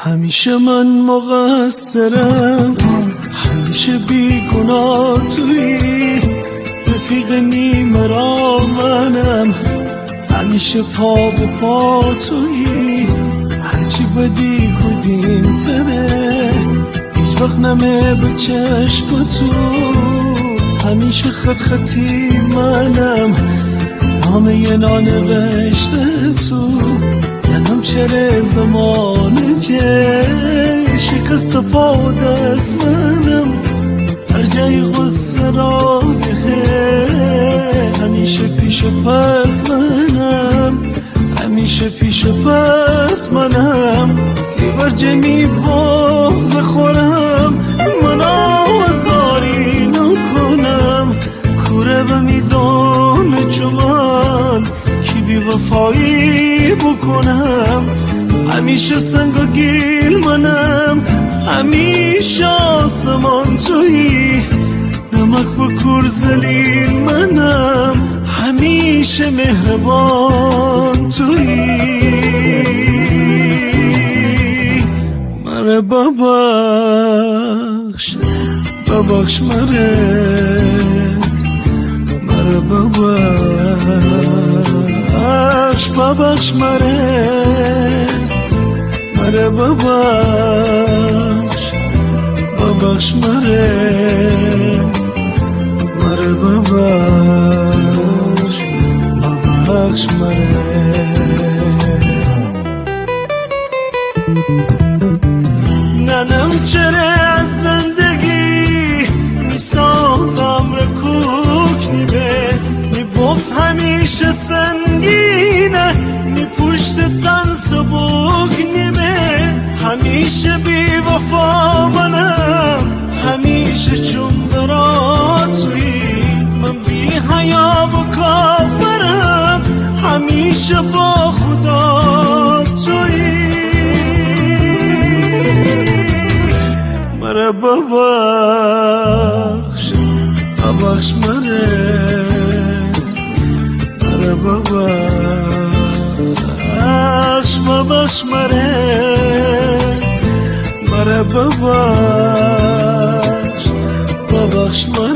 همیشه من مقصرم، همیشه بیگناه تویی، رفیق نیمه را منم، همیشه پا به پا تویی، هرچی بدی کدیم تره، هیچ وقت نمه به چشم تو، همیشه خط خطی منم، نامه نانوشته تو، ینم چره زمان جه، شکست پا و دست منم، هر جای غصه را ده، همیشه پیش پس منم، همیشه پیش پس منم، دیور جنی بغض خورم، من آزاری نکنم، کوره به میدان جوان کی بی وفایی بکنم، همیشه سنگ و گیل منم، همیشه آسمان تویی، نمک و کور زلیل منم، همیشه مهربان تویی، مره ببخش ببخش مره ببخش ببخش مره ببخش ببخش مره ببخش ببخش مره. ننم چره از زندگی میسازم رکوک نیمه، می بغض همیشه سنگینه، می پشت تن سبوک نیمه، همیشه بی وفا منم، همیشه چون برا تویی، من بی حیا و کافرم، همیشه با خدا تویی، مره ببخش ببخش مره ببخش ببخش مره ببخش ببخش مره